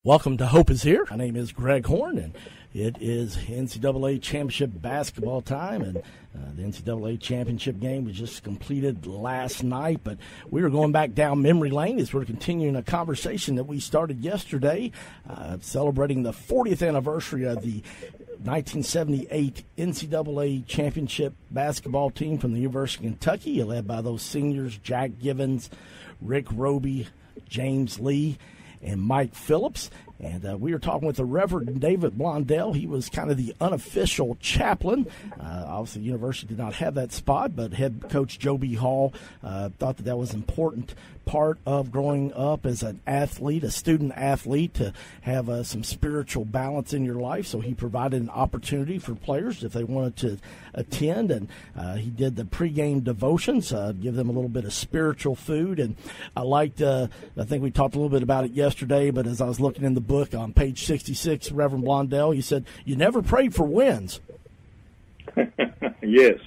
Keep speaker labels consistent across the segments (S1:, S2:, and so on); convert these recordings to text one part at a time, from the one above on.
S1: Welcome to Hope is Here. My name is Greg Horn, and it is NCAA Championship basketball time, and the NCAA Championship game was just completed last night, but we are going back down memory lane as we're continuing a conversation that we started yesterday, celebrating the 40th anniversary of the 1978 NCAA Championship basketball team from the University of Kentucky, led by those seniors Jack Givens, Rick Roby, James Lee, and Mike Phillips. And we were talking with the Reverend David Blondell. He was kind of the unofficial chaplain. Obviously, the university did not have that spot, but head coach Joe B. Hall thought that was an important part of growing up as an athlete, a student athlete, to have some spiritual balance in your life. So he provided an opportunity for players if they wanted to attend, and he did the pregame devotions, give them a little bit of spiritual food. And I liked, I think we talked a little bit about it yesterday, but as I was looking in the book on page 66, Reverend Blondell, he said, you never prayed for wins.
S2: Yes.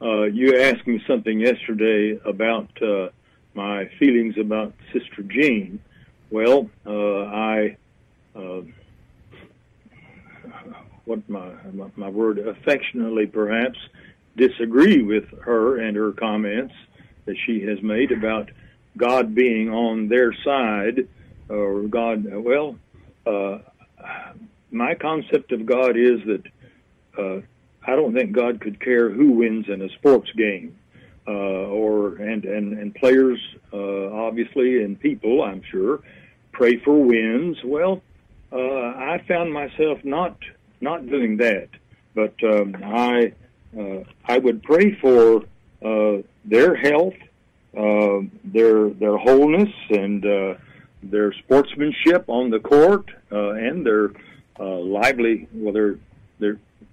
S2: You asked me something yesterday about my feelings about Sister Jean. Well, affectionately perhaps disagree with her and her comments that she has made about God being on their side, or God. Well, my concept of God is that I don't think God could care who wins in a sports game, and players obviously, and people, I'm sure, pray for wins. Well, I found myself not doing that, but I would pray for their health, their wholeness, and their sportsmanship on the court, and their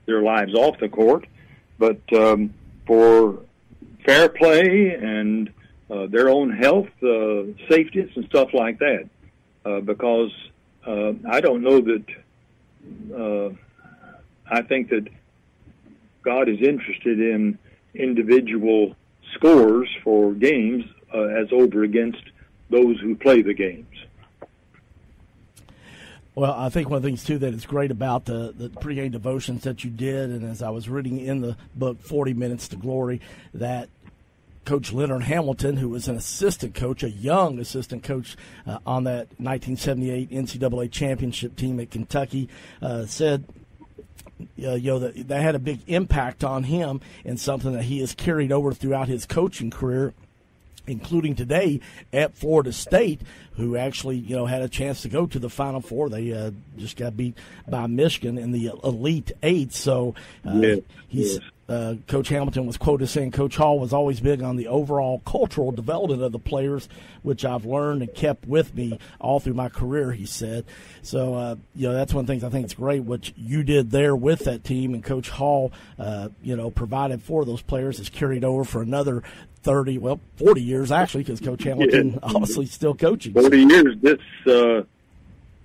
S2: their lives off the court, but for fair play and their own health, safety, and stuff like that, because I don't know that I think that God is interested in individual scores for games as over against those who play the games.
S1: Well, I think one of the things, too, that is great about the pregame devotions that you did, and as I was reading in the book, 40 Minutes to Glory, that Coach Leonard Hamilton, who was an assistant coach, a young assistant coach on that 1978 NCAA championship team at Kentucky, said that had a big impact on him and something that he has carried over throughout his coaching career, including today at Florida State, who actually, had a chance to go to the Final Four. They just got beat by Michigan in the Elite Eight. So Coach Hamilton was quoted saying, Coach Hall was always big on the overall cultural development of the players, which I've learned and kept with me all through my career, he said. So, that's one of the things I think is great, what you did there with that team, and Coach Hall, provided for those players, is carried over for another 40 years, actually, because Coach Hamilton obviously still coaching.
S2: 40 years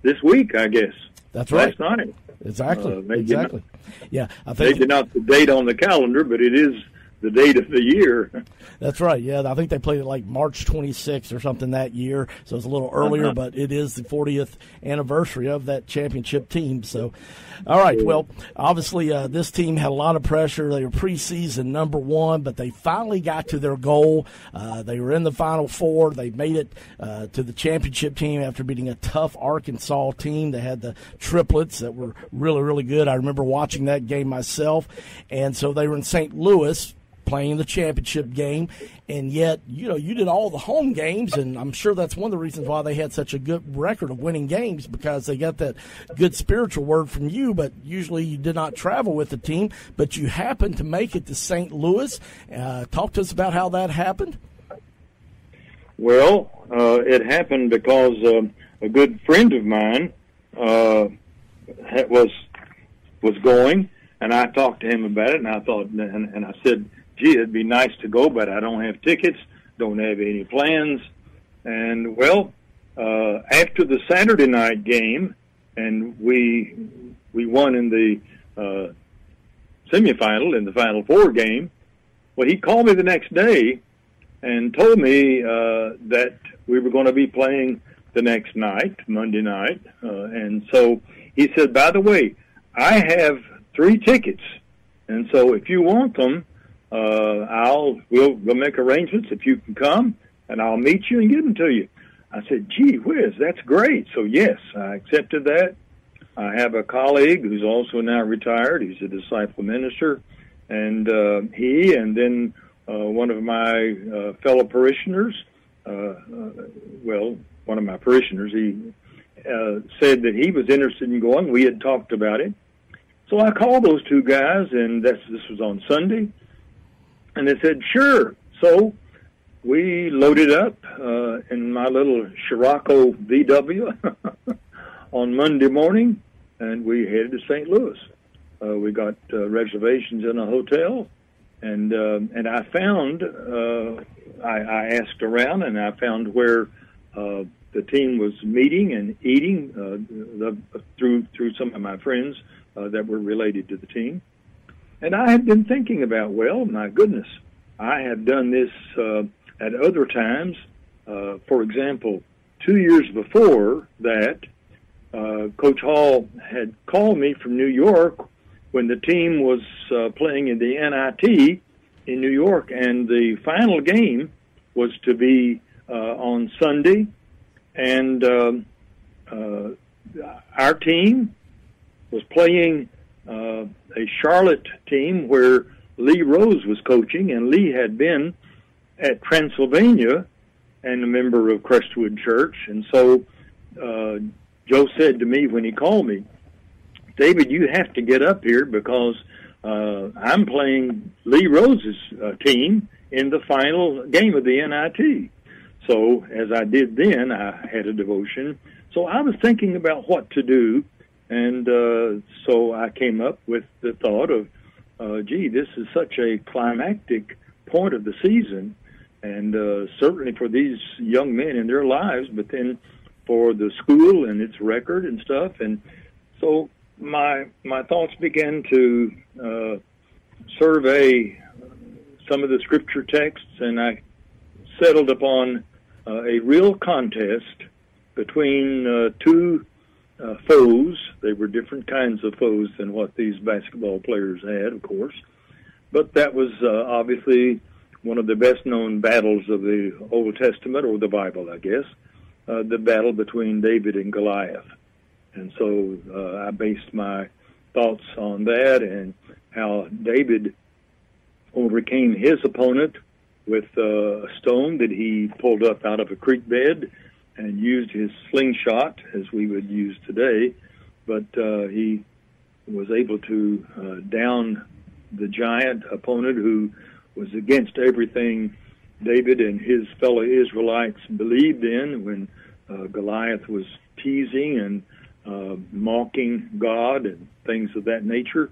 S2: this week, I guess.
S1: That's right.
S2: Last night.
S1: Exactly. Exactly. Yeah, I think
S2: maybe not the date on the calendar, but it is the date of the year.
S1: That's right. Yeah, I think they played it like March 26th or something that year, so it's a little earlier, but it is the 40th anniversary of that championship team. So, all right, well, obviously this team had a lot of pressure. They were preseason number one, but they finally got to their goal. They were in the Final Four. They made it to the championship team after beating a tough Arkansas team. They had the triplets that were really, really good. I remember watching that game myself, and so they were in St. Louis playing the championship game, and yet, you did all the home games, and I'm sure that's one of the reasons why they had such a good record of winning games, because they got that good spiritual word from you, but usually you did not travel with the team, but you happened to make it to St. Louis. Talk to us about how that happened.
S2: Well, it happened because a good friend of mine was going, and I talked to him about it, and I thought, and I said, gee, it'd be nice to go, but I don't have tickets, don't have any plans. And, after the Saturday night game, and we won in the semifinal, in the Final Four game, he called me the next day and told me that we were going to be playing the next night, Monday night. And so he said, by the way, I have 3 tickets. And so if you want them, we'll make arrangements if you can come, and I'll meet you and give them to you. I said, gee whiz, that's great. So yes, I accepted that. I have a colleague who's also now retired. He's a disciple minister, and he and then one of my fellow parishioners, one of my parishioners, he said that he was interested in going. We had talked about it. So I called those 2 guys, and this was on Sunday, and they said, sure. So we loaded up in my little Scirocco VW on Monday morning, and we headed to St. Louis. We got reservations in a hotel, and I found, I asked around, and I found where the team was meeting and eating through some of my friends that were related to the team. And I had been thinking about, well, my goodness, I have done this at other times. For example, 2 years before that, Coach Hall had called me from New York when the team was playing in the NIT in New York, and the final game was to be on Sunday, and our team was playing a Charlotte team where Lee Rose was coaching, and Lee had been at Transylvania and a member of Crestwood Church. And so Joe said to me when he called me, David, you have to get up here because I'm playing Lee Rose's team in the final game of the NIT. So as I did then, I had a devotion. So I was thinking about what to do, and so I came up with the thought of, this is such a climactic point of the season, and certainly for these young men in their lives, but then for the school and its record and stuff. And so my thoughts began to survey some of the scripture texts, and I settled upon a real contest between 2 foes. They were different kinds of foes than what these basketball players had, of course. But that was obviously one of the best-known battles of the Old Testament, or the Bible, I guess, the battle between David and Goliath. And so I based my thoughts on that and how David overcame his opponent with a stone that he pulled up out of a creek bed and used his slingshot, as we would use today, but he was able to down the giant opponent who was against everything David and his fellow Israelites believed in when Goliath was teasing and mocking God and things of that nature.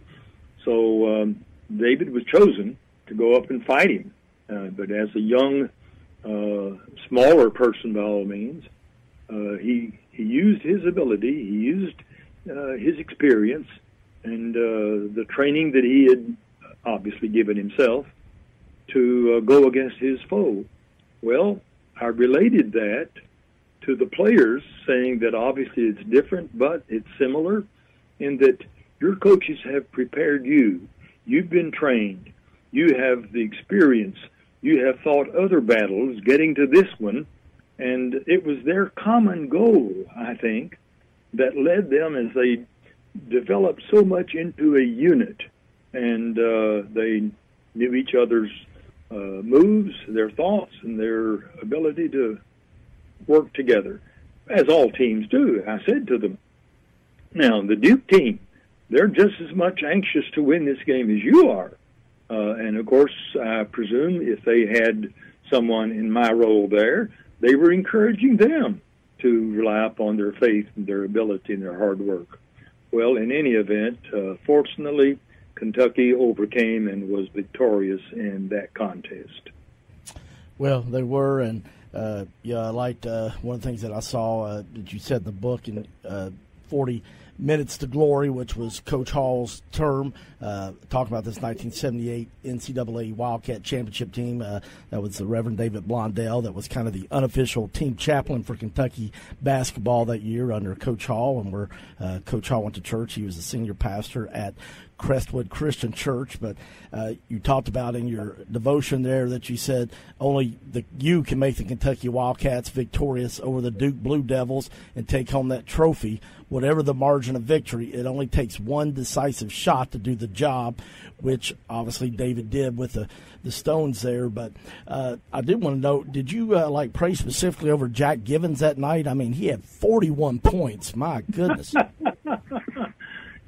S2: So David was chosen to go up and fight him. But as a young, smaller person, by all means, he used his ability, he used his experience, and the training that he had obviously given himself to go against his foe. Well, I related that to the players, saying that obviously it's different, but it's similar in that your coaches have prepared you. You've been trained. You have the experience. You have fought other battles getting to this one, and it was their common goal, I think, that led them as they developed so much into a unit, and they knew each other's moves, their thoughts, and their ability to work together, as all teams do. I said to them, now, the Duke team, they're just as much anxious to win this game as you are. And, of course, I presume if they had someone in my role there, they were encouraging them to rely upon their faith and their ability and their hard work. Well, in any event, fortunately, Kentucky overcame and was victorious in that contest.
S1: Well, they were, and I liked one of the things that I saw that you said in the book, and 40 Minutes to Glory, which was Coach Hall's term. Talking about this 1978 NCAA Wildcat Championship team. That was the Reverend David Blondell. That was kind of the unofficial team chaplain for Kentucky basketball that year under Coach Hall. And where Coach Hall went to church, he was the senior pastor at Crestwood Christian Church. But you talked about in your devotion there that you said only you can make the Kentucky Wildcats victorious over the Duke Blue Devils and take home that trophy. Whatever the margin of victory, it only takes one decisive shot to do the job, which obviously David did with the Stones there. But I did want to know, did you pray specifically over Jack Givens that night? I mean, he had 41 points. My goodness.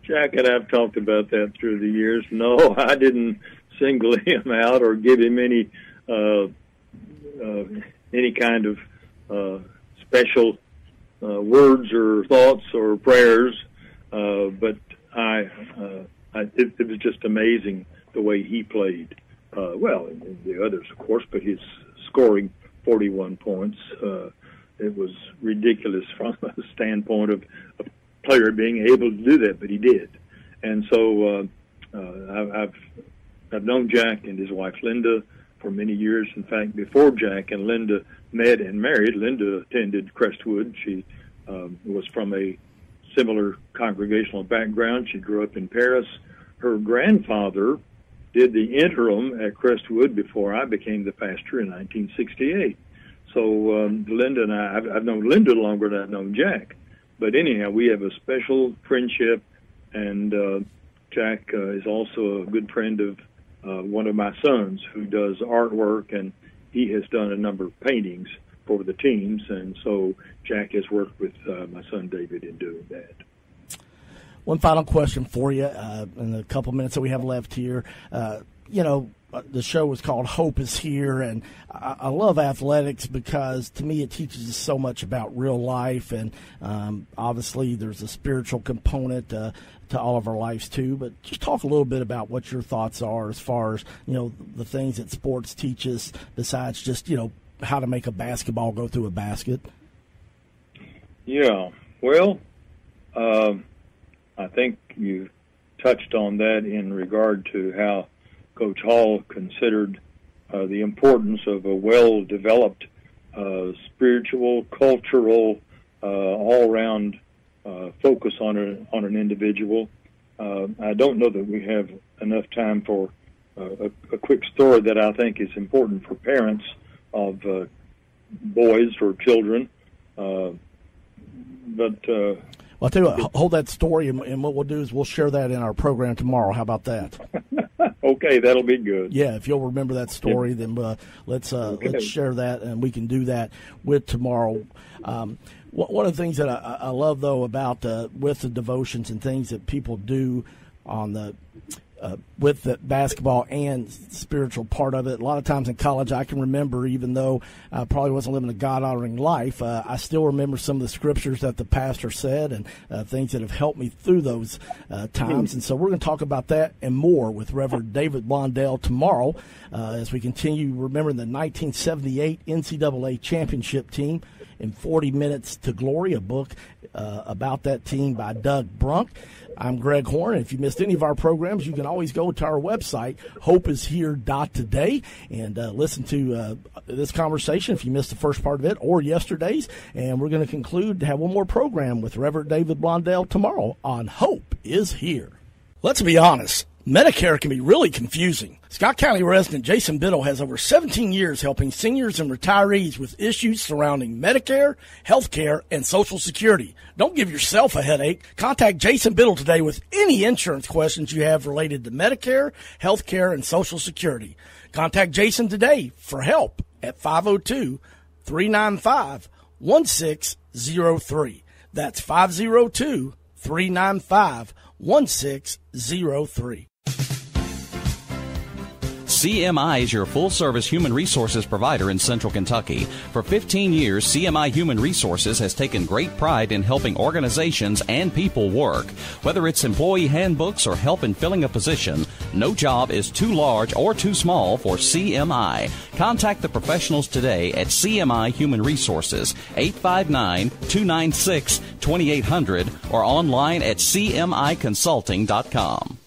S2: Jack and I've talked about that through the years. No, I didn't single him out or give him any kind of special words or thoughts or prayers, but it was just amazing the way he played. Well, and the others, of course, but his scoring 41 points, it was ridiculous from a standpoint of a player being able to do that, but he did. And so I've known Jack and his wife Linda for many years. In fact, before Jack and Linda met and married, Linda attended Crestwood. She was from a similar congregational background. She grew up in Paris. Her grandfather did the interim at Crestwood before I became the pastor in 1968. So Linda and I've known Linda longer than I've known Jack. But anyhow, we have a special friendship, and Jack is also a good friend of one of my sons who does artwork, and he has done a number of paintings for the teams, and so Jack has worked with my son David in doing that.
S1: One final question for you in the couple minutes that we have left here. The show was called Hope is Here, and I love athletics because, to me, it teaches us so much about real life, and obviously there's a spiritual component to all of our lives, too. But just talk a little bit about what your thoughts are as far as, the things that sports teach us besides just, how to make a basketball go through a basket.
S2: Yeah, well, I think you touched on that in regard to how Coach Hall considered the importance of a well-developed spiritual, cultural, all-round focus on an individual. I don't know that we have enough time for a quick story that I think is important for parents of boys or children.
S1: Well, I'll tell you what, hold that story, and what we'll do is we'll share that in our program tomorrow. How about that?
S2: Okay, that'll be good.
S1: Yeah, if you'll remember that story, then let's share that, and we can do that with tomorrow. One of the things that I love, though, about with the devotions and things that people do on the with the basketball and spiritual part of it. A lot of times in college, I can remember, even though I probably wasn't living a God-honoring life, I still remember some of the scriptures that the pastor said and things that have helped me through those times. And so we're going to talk about that and more with Reverend David Blondell tomorrow as we continue remembering the 1978 NCAA Championship team in 40 Minutes to Glory, a book about that team by Doug Brunk. I'm Greg Horn. If you missed any of our programs, you can always go to our website, hopeishere.today, and listen to this conversation if you missed the first part of it or yesterday's. And we're going to conclude to have one more program with Reverend David Blondell tomorrow on Hope is Here. Let's be honest. Medicare can be really confusing. Scott County resident Jason Biddle has over 17 years helping seniors and retirees with issues surrounding Medicare, health care, and Social Security. Don't give yourself a headache. Contact Jason Biddle today with any insurance questions you have related to Medicare, health care, and Social Security. Contact Jason today for help at 502-395-1603. That's 502-395-1603.
S3: CMI is your full-service human resources provider in Central Kentucky. For 15 years, CMI Human Resources has taken great pride in helping organizations and people work. Whether it's employee handbooks or help in filling a position, no job is too large or too small for CMI. Contact the professionals today at CMI Human Resources, 859-296-2800, or online at cmiconsulting.com.